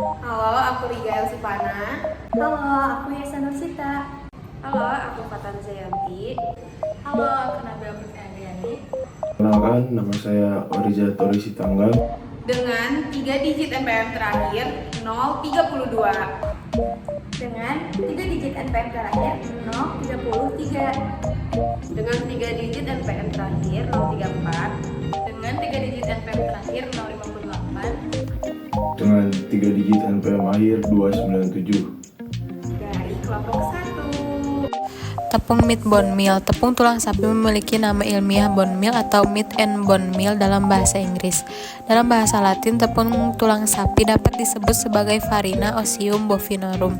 Halo, aku Liga Elsipana. Halo, aku Yesa Nursita. Halo, aku Fatan Zayanti. Halo, aku Nabila Putri Andriani. Kenalkan, nama saya Oriza Tori Sitanggang. Dengan 3 digit NPM terakhir 032. Dengan 3 digit NPM terakhir 033. Dengan 3 digit NPM terakhir 034. Dengan 3 digit NPM terakhir 058. Dengan 3 digit NPM akhir 297. Dari kelompok 1. Tepung meat bone meal. Tepung tulang sapi memiliki nama ilmiah bone meal atau meat and bone meal dalam bahasa Inggris. Dalam bahasa Latin, tepung tulang sapi dapat disebut sebagai Farina osseum bovinorum.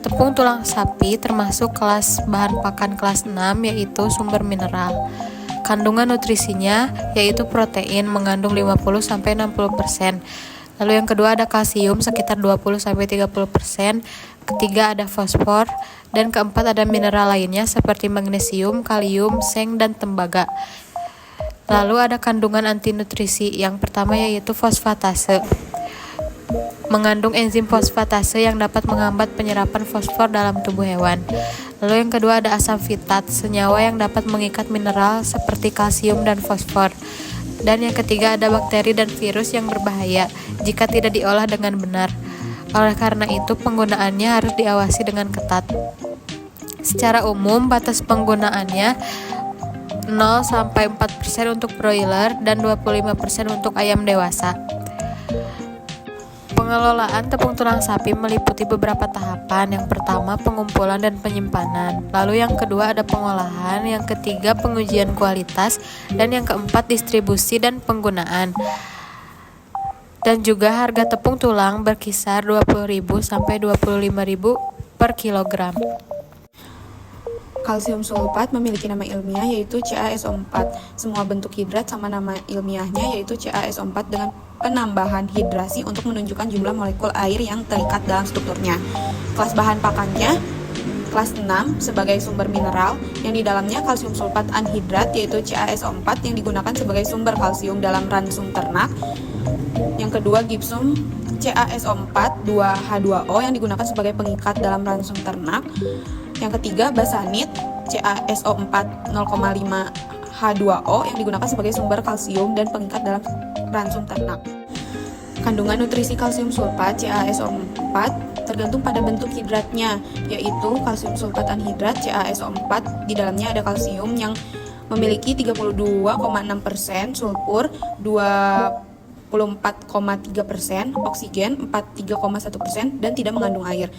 Tepung tulang sapi termasuk kelas bahan pakan kelas 6, yaitu sumber mineral. Kandungan nutrisinya yaitu protein mengandung 50-60%. Lalu yang kedua ada kalsium sekitar 20-30%. Ketiga ada fosfor, dan keempat ada mineral lainnya seperti magnesium, kalium, seng, dan tembaga. Lalu ada kandungan antinutrisi. Yang pertama yaitu fosfatase. Mengandung enzim fosfatase yang dapat menghambat penyerapan fosfor dalam tubuh hewan. Lalu yang kedua ada asam fitat, senyawa yang dapat mengikat mineral seperti kalsium dan fosfor. Dan yang ketiga ada bakteri dan virus yang berbahaya jika tidak diolah dengan benar. Oleh karena itu, penggunaannya harus diawasi dengan ketat. Secara umum, batas penggunaannya 0-4% untuk broiler dan 25% untuk ayam dewasa. Pengelolaan tepung tulang sapi meliputi beberapa tahapan. Yang pertama, pengumpulan dan penyimpanan. Lalu yang kedua ada pengolahan, yang ketiga pengujian kualitas, dan yang keempat distribusi dan penggunaan. Dan juga harga tepung tulang berkisar 20.000 sampai 25.000 per kilogram. Kalsium sulfat memiliki nama ilmiah yaitu CaSO4. Semua bentuk hidrat sama nama ilmiahnya yaitu CaSO4 dengan penambahan hidrasi untuk menunjukkan jumlah molekul air yang terikat dalam strukturnya. Kelas bahan pakannya kelas 6 sebagai sumber mineral yang di dalamnya kalsium sulfat anhidrat yaitu CaSO4 yang digunakan sebagai sumber kalsium dalam ransum ternak. Yang kedua gipsum CaSO4 2H2O yang digunakan sebagai pengikat dalam ransum ternak. Yang ketiga basanit CaSO4 0,5 H2O yang digunakan sebagai sumber kalsium dan pengikat dalam ransum ternak. Kandungan nutrisi kalsium sulfat CaSO4 tergantung pada bentuk hidratnya, yaitu kalsium sulfat anhidrat CaSO4 di dalamnya ada kalsium yang memiliki 32,6%, sulfur 24,3%, oksigen 43,1% dan tidak mengandung air.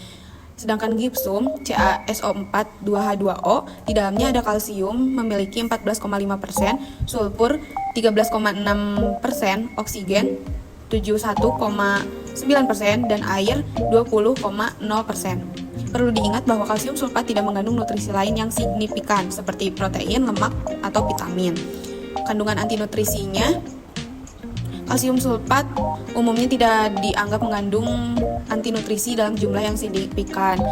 Sedangkan gipsum CaSO4 2H2O di dalamnya ada kalsium memiliki 14,5%, sulfur 13,6%, oksigen 71,9% dan air 20,0%. Perlu diingat bahwa kalsium sulfat tidak mengandung nutrisi lain yang signifikan seperti protein, lemak, atau vitamin. Kandungan antinutrisinya, kalsium sulfat umumnya tidak dianggap mengandung antinutrisi dalam jumlah yang signifikan.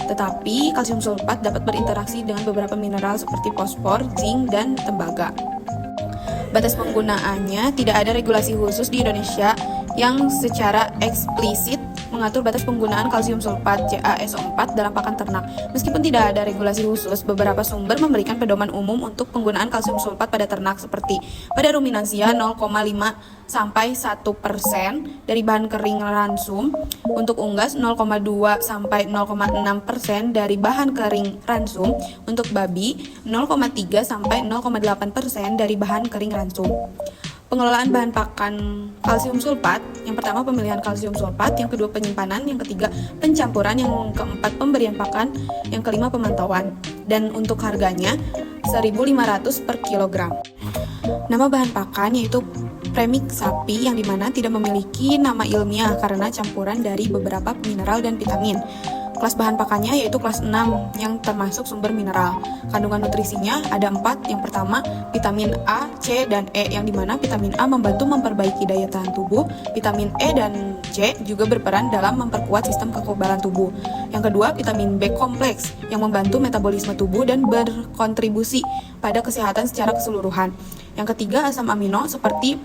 Tetapi kalsium sulfat dapat berinteraksi dengan beberapa mineral seperti fosfor, zinc, dan tembaga. Batas penggunaannya tidak ada regulasi khusus di Indonesia yang secara eksplisit mengatur batas penggunaan kalsium sulfat CaSO4 dalam pakan ternak. Meskipun tidak ada regulasi khusus, beberapa sumber memberikan pedoman umum untuk penggunaan kalsium sulfat pada ternak seperti pada ruminansia 0,5 sampai 1% dari bahan kering ransum, untuk unggas 0,2 sampai 0,6% dari bahan kering ransum, untuk babi 0,3 sampai 0,8% dari bahan kering ransum. Pengelolaan bahan pakan kalsium sulfat, yang pertama pemilihan kalsium sulfat, yang kedua penyimpanan, yang ketiga pencampuran, yang keempat pemberian pakan, yang kelima pemantauan. Dan untuk harganya 1.500 per kilogram. Nama bahan pakan yaitu premix sapi yang dimana tidak memiliki nama ilmiah karena campuran dari beberapa mineral dan vitamin. Kelas bahan pakannya yaitu kelas 6 yang termasuk sumber mineral. Kandungan nutrisinya ada 4. Yang pertama, vitamin A, C, dan E yang dimana vitamin A membantu memperbaiki daya tahan tubuh. Vitamin E dan C juga berperan dalam memperkuat sistem kekebalan tubuh. Yang kedua, vitamin B kompleks yang membantu metabolisme tubuh dan berkontribusi pada kesehatan secara keseluruhan. Yang ketiga, asam amino seperti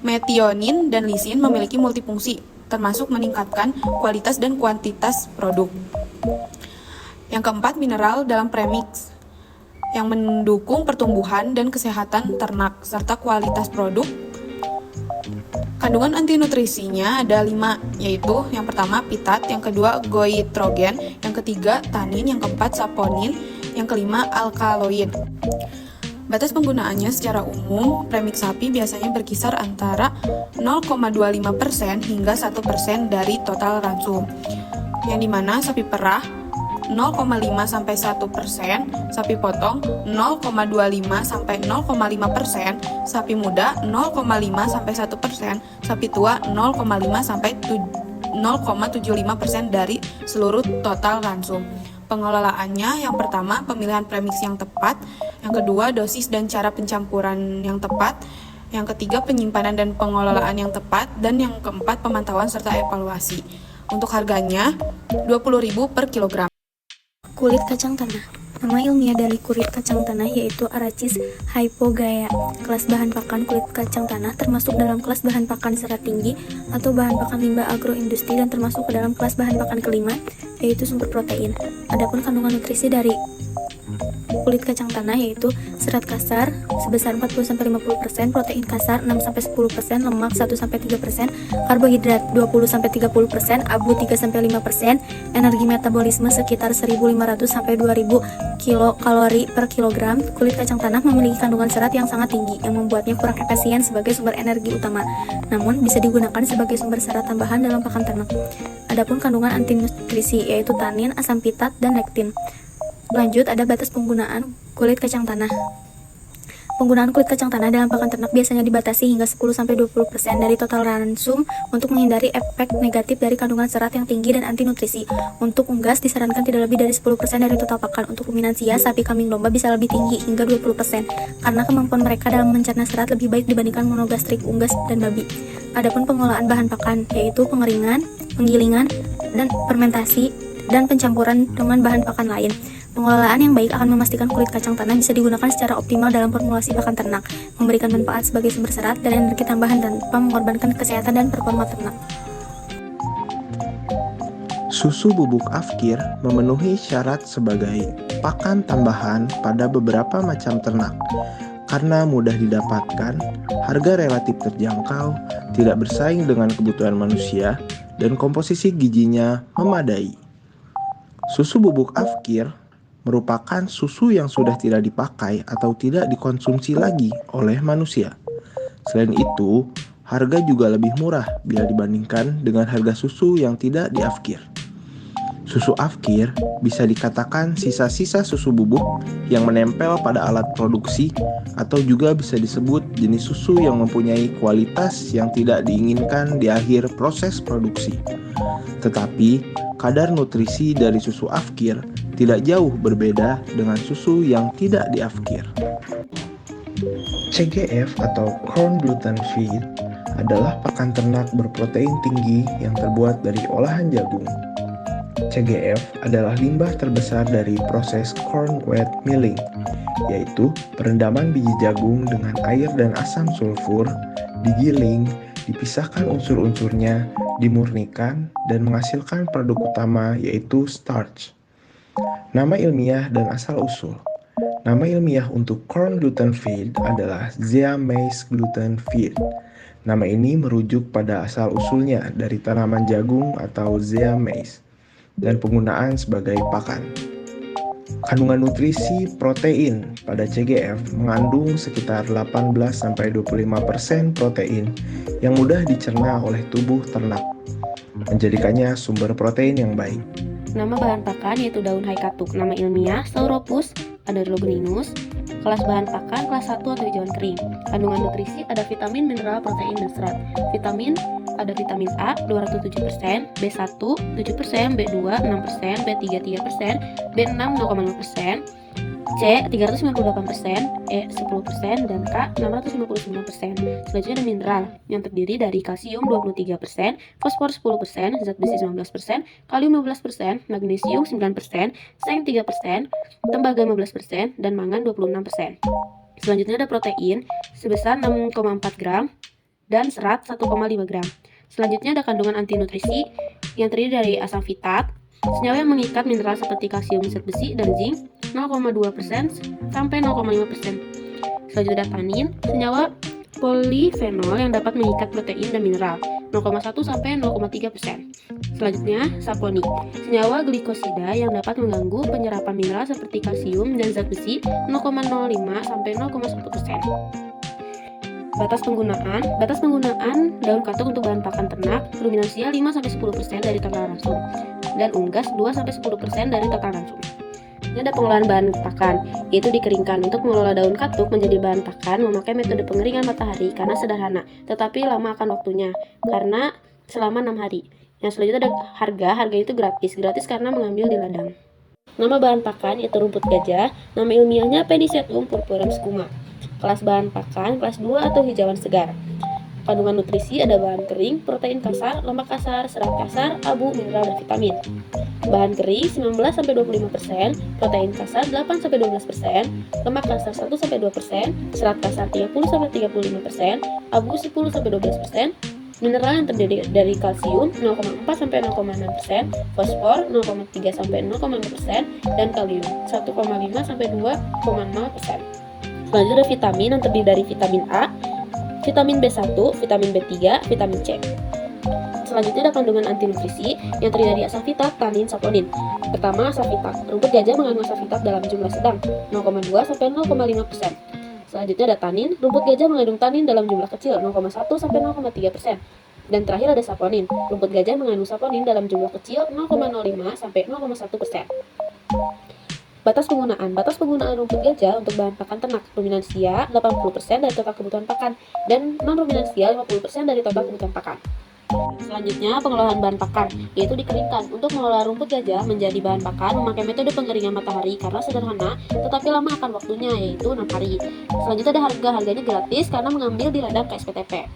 metionin dan lisin memiliki multifungsi termasuk meningkatkan kualitas dan kuantitas produk. Yang keempat, mineral dalam premix yang mendukung pertumbuhan dan kesehatan ternak serta kualitas produk. Kandungan antinutrisinya ada 5, yaitu yang pertama pitat, yang kedua goitrogen, yang ketiga tanin, yang keempat saponin, yang kelima alkaloid. Batas penggunaannya secara umum, premix sapi biasanya berkisar antara 0,25% hingga 1% dari total ransum, yang dimana sapi perah 0,5 sampai 1%, sapi potong 0,25 sampai 0,5%, sapi muda 0,5 sampai 1%, sapi tua 0,5 sampai 0,75% dari seluruh total ransum. Pengelolaannya yang pertama, pemilihan premix yang tepat, yang kedua, dosis dan cara pencampuran yang tepat, yang ketiga, penyimpanan dan pengelolaan yang tepat, dan yang keempat, pemantauan serta evaluasi. Untuk harganya 20.000 per kilogram. Kulit kacang tanah. Nama ilmiah dari kulit kacang tanah yaitu Arachis hypogaea. Kelas bahan pakan kulit kacang tanah termasuk dalam kelas bahan pakan serat tinggi atau bahan pakan limbah agroindustri dan termasuk ke dalam kelas bahan pakan kelima yaitu sumber protein. Adapun kandungan nutrisi dari kulit kacang tanah yaitu serat kasar sebesar 40-50%, protein kasar 6-10%, lemak 1-3%, karbohidrat 20-30%, abu 3-5%, energi metabolisme sekitar 1.500-2.000 kilokalori per kilogram. Kulit kacang tanah memiliki kandungan serat yang sangat tinggi yang membuatnya kurang efisien sebagai sumber energi utama, namun bisa digunakan sebagai sumber serat tambahan dalam pakan ternak. Adapun kandungan antinutrisi yaitu tanin, asam pitat, dan lektin. Lanjut, ada batas penggunaan kulit kacang tanah. Penggunaan kulit kacang tanah dalam pakan ternak biasanya dibatasi hingga 10-20% dari total ransum untuk menghindari efek negatif dari kandungan serat yang tinggi dan antinutrisi. Untuk unggas disarankan tidak lebih dari 10% dari total pakan. Untuk ruminansia, sapi, kambing, domba bisa lebih tinggi hingga 20% karena kemampuan mereka dalam mencerna serat lebih baik dibandingkan monogastrik, unggas, dan babi. Adapun pengolahan bahan pakan yaitu pengeringan, penggilingan, dan fermentasi dan pencampuran dengan bahan pakan lain. Pengelolaan yang baik akan memastikan kulit kacang tanah bisa digunakan secara optimal dalam formulasi pakan ternak, memberikan manfaat sebagai sumber serat dan energi tambahan tanpa mengorbankan kesehatan dan performa ternak. Susu bubuk Afkir memenuhi syarat sebagai pakan tambahan pada beberapa macam ternak karena mudah didapatkan, harga relatif terjangkau, tidak bersaing dengan kebutuhan manusia, dan komposisi gizinya memadai. Susu bubuk Afkir merupakan susu yang sudah tidak dipakai atau tidak dikonsumsi lagi oleh manusia. Selain itu, harga juga lebih murah bila dibandingkan dengan harga susu yang tidak diafkir. Susu afkir bisa dikatakan sisa-sisa susu bubuk yang menempel pada alat produksi atau juga bisa disebut jenis susu yang mempunyai kualitas yang tidak diinginkan di akhir proses produksi. Tetapi, kadar nutrisi dari susu afkir tidak jauh berbeda dengan susu yang tidak diafkir. CGF atau corn gluten feed adalah pakan ternak berprotein tinggi yang terbuat dari olahan jagung. CGF adalah limbah terbesar dari proses corn wet milling, yaitu perendaman biji jagung dengan air dan asam sulfur, digiling, dipisahkan unsur-unsurnya, dimurnikan, dan menghasilkan produk utama yaitu starch. Nama ilmiah dan asal-usul. Nama ilmiah untuk corn gluten feed adalah Zea mays gluten feed. Nama ini merujuk pada asal-usulnya dari tanaman jagung atau Zea mays dan penggunaan sebagai pakan. Kandungan nutrisi protein pada CGF mengandung sekitar 18-25% protein yang mudah dicerna oleh tubuh ternak, menjadikannya sumber protein yang baik. Nama bahan pakan yaitu daun haikatuk. Nama ilmiah Sauropus adarogeninus. Kelas bahan pakan kelas 1 atau hijauan kering. Kandungan nutrisi ada vitamin, mineral, protein, dan serat. Vitamin ada vitamin A 207%, B1 7%, B2 6%, B3 3%, B6 0,0%, C 398%, E 10%, dan K 659%. Selanjutnya ada mineral yang terdiri dari kalsium 23%, fosfor 10%, zat besi 19%, kalium 15%, magnesium 9%, seng 3%, tembaga 15%, dan mangan 26%. Selanjutnya ada protein sebesar 6,4 gram dan serat 1,5 gram. Selanjutnya ada kandungan antinutrisi yang terdiri dari asam-fitat, senyawa yang mengikat mineral seperti kalsium, zat besi, dan zinc 0,2% sampai 0,5%. Selanjutnya ada tanin, senyawa polifenol yang dapat mengikat protein dan mineral 0,1 sampai 0,3%. Selanjutnya, saponin, senyawa glikosida yang dapat mengganggu penyerapan mineral seperti kalsium dan zat besi 0,05 sampai 0,1%. Batas penggunaan daun katuk untuk bahan pakan ternak, ruminansia 5-10% dari total ransum, dan unggas 2-10% dari total ransum. Ini ada pengolahan bahan pakan, yaitu dikeringkan. Untuk mengelola daun katuk menjadi bahan pakan memakai metode pengeringan matahari karena sederhana, tetapi lama akan waktunya, karena selama 6 hari. Yang selanjutnya ada harga itu gratis karena mengambil di ladang. Nama bahan pakan yaitu rumput gajah, nama ilmiahnya Pedicetum purpureum scuma. Kelas bahan pakan, kelas 2 atau hijauan segar. Kandungan nutrisi ada bahan kering, protein kasar, lemak kasar, serat kasar, abu, mineral, dan vitamin. Bahan kering 19-25%, protein kasar 8-12%, lemak kasar 1-2%, serat kasar 30-35%, abu 10-12%, mineral yang terdiri dari kalsium 0,4-0,6%, fosfor 0,3-0,5%, dan kalium 1,5-2,0%. Selanjutnya ada vitamin yang terdiri dari vitamin A, vitamin B1, vitamin B3, vitamin C. Selanjutnya ada kandungan antinutrisi yang terdiri dari asam-fitat, tanin, saponin. Pertama, asam-fitat. Rumput gajah mengandung asam-fitat dalam jumlah sedang 0,2-0,5%. Selanjutnya ada tanin. Rumput gajah mengandung tanin dalam jumlah kecil 0,1-0,3%. Dan terakhir ada saponin. Rumput gajah mengandung saponin dalam jumlah kecil 0,05-0,1%. Batas penggunaan rumput gajah untuk bahan pakan ternak, ruminansia 80% dari total kebutuhan pakan dan non-ruminansia 50% dari total kebutuhan pakan. Selanjutnya, pengolahan bahan pakan, yaitu dikeringkan. Untuk mengolah rumput gajah menjadi bahan pakan memakai metode pengeringan matahari karena sederhana, tetapi lama akan waktunya, yaitu 6 hari. Selanjutnya ada harganya gratis karena mengambil di ladang KSPTP.